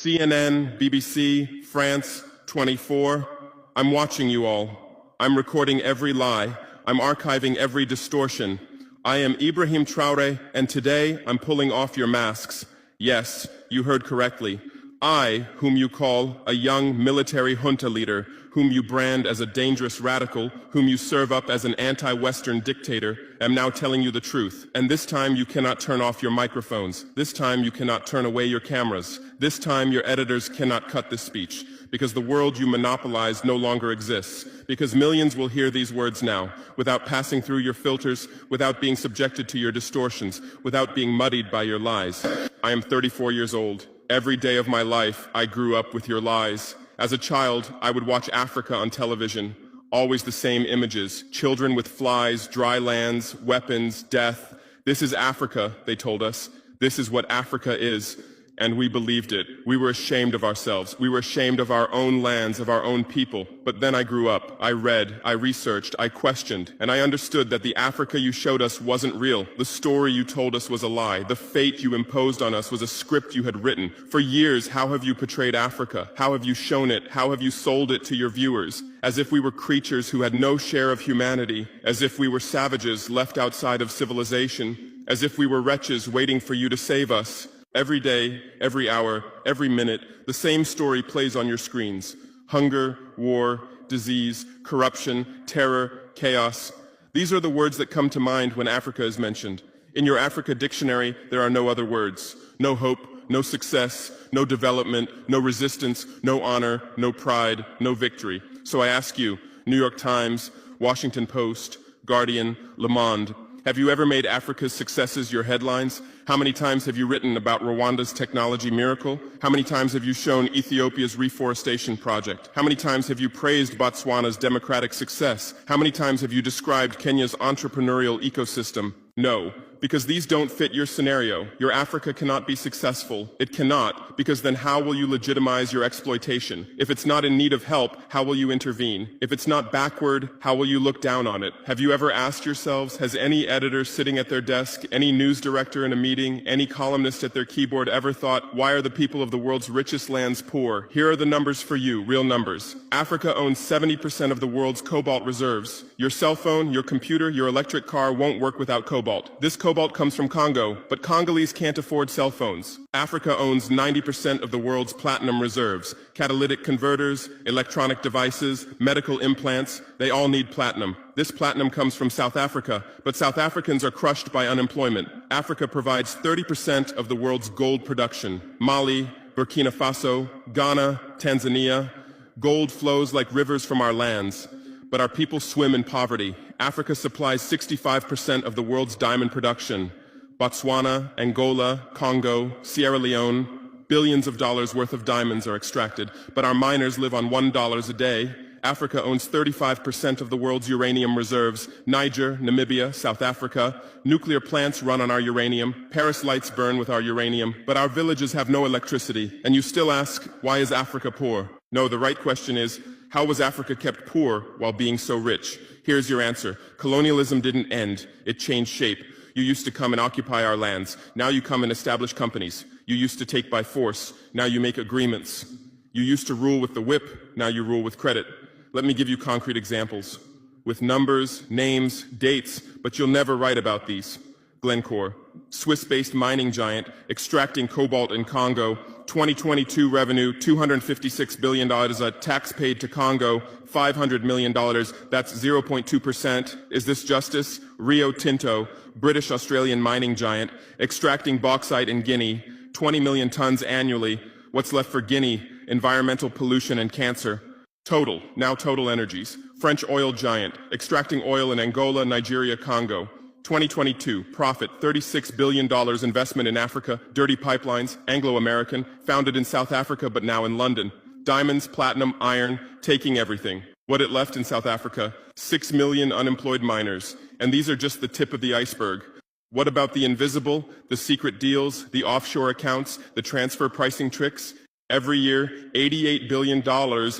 CNN, BBC, France, 24. I'm watching you all. I'm recording every lie. I'm archiving every distortion. I am Ibrahim Traore, and today I'm pulling off your masks. Yes, you heard correctly. I, whom you call a young military junta leader, whom you brand as a dangerous radical, whom you serve up as an anti-Western dictator, am now telling you the truth. And this time you cannot turn off your microphones. This time you cannot turn away your cameras. This time your editors cannot cut this speech, because the world you monopolize no longer exists. Because millions will hear these words now, without passing through your filters, without being subjected to your distortions, without being muddied by your lies. I am 34 years old. Every day of my life, I grew up with your lies. As a child, I would watch Africa on television. Always the same images. Children with flies, dry lands, weapons, death. This is Africa, they told us. This is what Africa is. And we believed it. We were ashamed of ourselves. We were ashamed of our own lands, of our own people. But then I grew up. I read, I researched, I questioned, and I understood that the Africa you showed us wasn't real. The story you told us was a lie. The fate you imposed on us was a script you had written. For years, how have you portrayed Africa? How have you shown it? How have you sold it to your viewers? As if we were creatures who had no share of humanity, as if we were savages left outside of civilization, as if we were wretches waiting for you to save us. Every day, every hour, every minute, the same story plays on your screens. Hunger, war, disease, corruption, terror, chaos. These are the words that come to mind when Africa is mentioned. In your Africa dictionary, there are no other words. No hope, no success, no development, no resistance, no honor, no pride, no victory. So I ask you, New York Times, Washington Post, Guardian, Le Monde, have you ever made Africa's successes your headlines? How many times have you written about Rwanda's technology miracle? How many times have you shown Ethiopia's reforestation project? How many times have you praised Botswana's democratic success? How many times have you described Kenya's entrepreneurial ecosystem? No, because these don't fit your scenario. Your Africa cannot be successful. It cannot, because then how will you legitimize your exploitation? If it's not in need of help, how will you intervene? If it's not backward, how will you look down on it? Have you ever asked yourselves, has any editor sitting at their desk, any news director in a meeting, any columnist at their keyboard ever thought, why are the people of the world's richest lands poor? Here are the numbers for you, real numbers. Africa owns 70% of the world's cobalt reserves. Your cell phone, your computer, your electric car won't work without cobalt. This cobalt comes from Congo, but Congolese can't afford cell phones. Africa owns 90% of the world's platinum reserves. Catalytic converters, electronic devices, medical implants, they all need platinum. This platinum comes from South Africa, but South Africans are crushed by unemployment. Africa provides 30% of the world's gold production. Mali, Burkina Faso, Ghana, Tanzania. Gold flows like rivers from our lands, but our people swim in poverty. Africa supplies 65% of the world's diamond production. Botswana, Angola, Congo, Sierra Leone, billions of dollars worth of diamonds are extracted, but our miners live on $1 a day. Africa owns 35% of the world's uranium reserves. Niger, Namibia, South Africa. Nuclear plants run on our uranium. Paris lights burn with our uranium, but our villages have no electricity. And you still ask, why is Africa poor? No, the right question is, how was Africa kept poor while being so rich? Here's your answer. Colonialism didn't end. It changed shape. You used to come and occupy our lands. Now you come and establish companies. You used to take by force. Now you make agreements. You used to rule with the whip. Now you rule with credit. Let me give you concrete examples. With numbers, names, dates, but you'll never write about these. Glencore, Swiss-based mining giant, extracting cobalt in Congo. 2022 revenue, $256 billion, a tax paid to Congo, $500 million, that's 0.2%. Is this justice? Rio Tinto, British-Australian mining giant, extracting bauxite in Guinea, 20 million tons annually. What's left for Guinea? Environmental pollution and cancer. Total, now Total Energies, French oil giant, extracting oil in Angola, Nigeria, Congo. 2022, profit, $36 billion investment in Africa, dirty pipelines, Anglo-American, founded in South Africa but now in London. Diamonds, platinum, iron, taking everything. What it left in South Africa? 6 million unemployed miners. And these are just the tip of the iceberg. What about the invisible, the secret deals, the offshore accounts, the transfer pricing tricks? Every year, $88 billion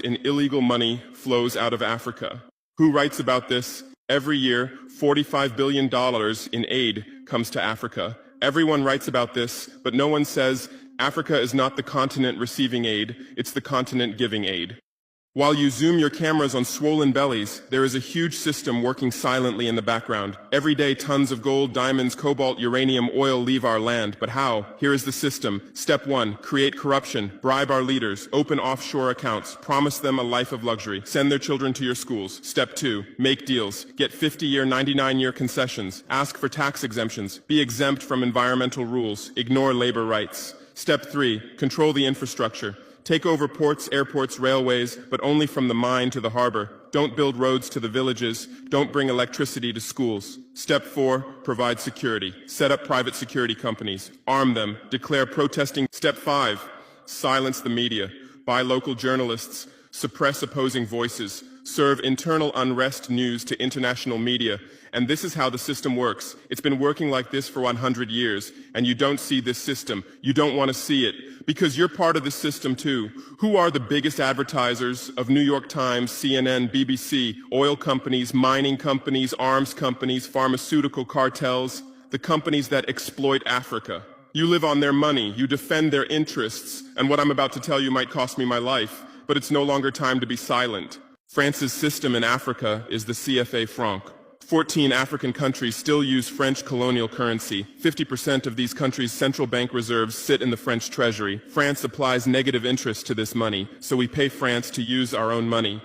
in illegal money flows out of Africa. Who writes about this? Every year, $45 billion in aid comes to Africa. Everyone writes about this, but no one says Africa is not the continent receiving aid, it's the continent giving aid. While you zoom your cameras on swollen bellies, there is a huge system working silently in the background. Every day, tons of gold, diamonds, cobalt, uranium, oil leave our land. But how? Here is the system. Step 1, create corruption, bribe our leaders, open offshore accounts, promise them a life of luxury, send their children to your schools. Step 2, make deals, get 50-year, 99-year concessions, ask for tax exemptions, be exempt from environmental rules, ignore labor rights. Step 3, control the infrastructure. Take over ports, airports, railways, but only from the mine to the harbor. Don't build roads to the villages. Don't bring electricity to schools. Step 4, provide security. Set up private security companies. Arm them. Declare protesting. Step 5, silence the media. Buy local journalists. Suppress opposing voices. Serve internal unrest news to international media. And this is how the system works. It's been working like this for 100 years, and you don't see this system. You don't want to see it, because you're part of the system too. Who are the biggest advertisers of New York Times, CNN, BBC, oil companies, mining companies, arms companies, pharmaceutical cartels, the companies that exploit Africa? You live on their money, you defend their interests, and what I'm about to tell you might cost me my life, but it's no longer time to be silent. France's system in Africa is the CFA franc. 14 African countries still use French colonial currency. 50% of these countries' central bank reserves sit in the French treasury. France applies negative interest to this money, so we pay France to use our own money.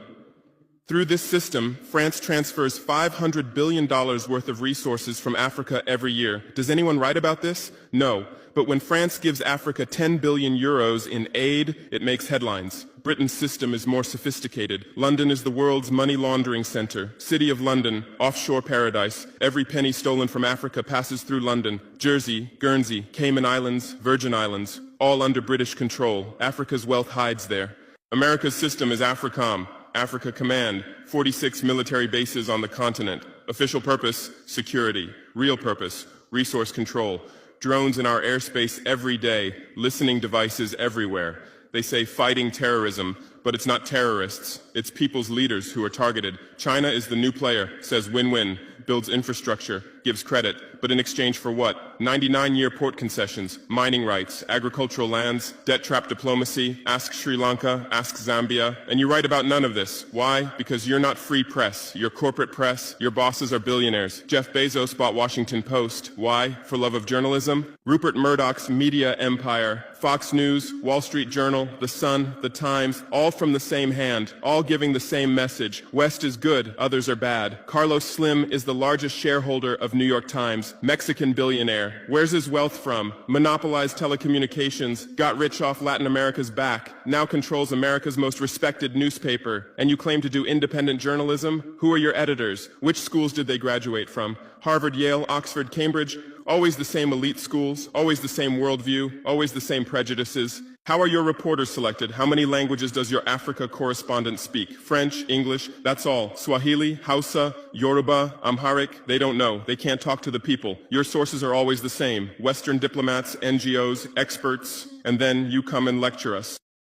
Through this system, France transfers $500 billion worth of resources from Africa every year. Does anyone write about this? No. But when France gives Africa 10 billion euros in aid, it makes headlines. Britain's system is more sophisticated. London is the world's money laundering center. City of London, offshore paradise. Every penny stolen from Africa passes through London. Jersey, Guernsey, Cayman Islands, Virgin Islands, all under British control. Africa's wealth hides there. America's system is AFRICOM, Africa Command, 46 military bases on the continent. Official purpose, security. Real purpose, resource control. Drones in our airspace every day, listening devices everywhere. They say fighting terrorism, but it's not terrorists. It's people's leaders who are targeted. China is the new player, says win-win, builds infrastructure, gives credit, but in exchange for what? 99-year port concessions, mining rights, agricultural lands, debt trap diplomacy, ask Sri Lanka, ask Zambia, and you write about none of this. Why? Because you're not free press. You're corporate press. Your bosses are billionaires. Jeff Bezos bought Washington Post. Why? For love of journalism? Rupert Murdoch's media empire, Fox News, Wall Street Journal, The Sun, The Times, all from the same hand, all giving the same message. West is good, others are bad. Carlos Slim is the largest shareholder of New York Times, Mexican billionaire. Where's his wealth from? Monopolized telecommunications, got rich off Latin America's back, now controls America's most respected newspaper. And you claim to do independent journalism? Who are your editors? Which schools did they graduate from? Harvard, Yale, Oxford, Cambridge? Always the same elite schools, always the same worldview, always the same prejudices. How are your reporters selected? How many languages does your Africa correspondent speak? French, English, that's all. Swahili, Hausa, Yoruba, Amharic, they don't know. They can't talk to the people. Your sources are always the same. Western diplomats, NGOs, experts, and then you come and lecture us.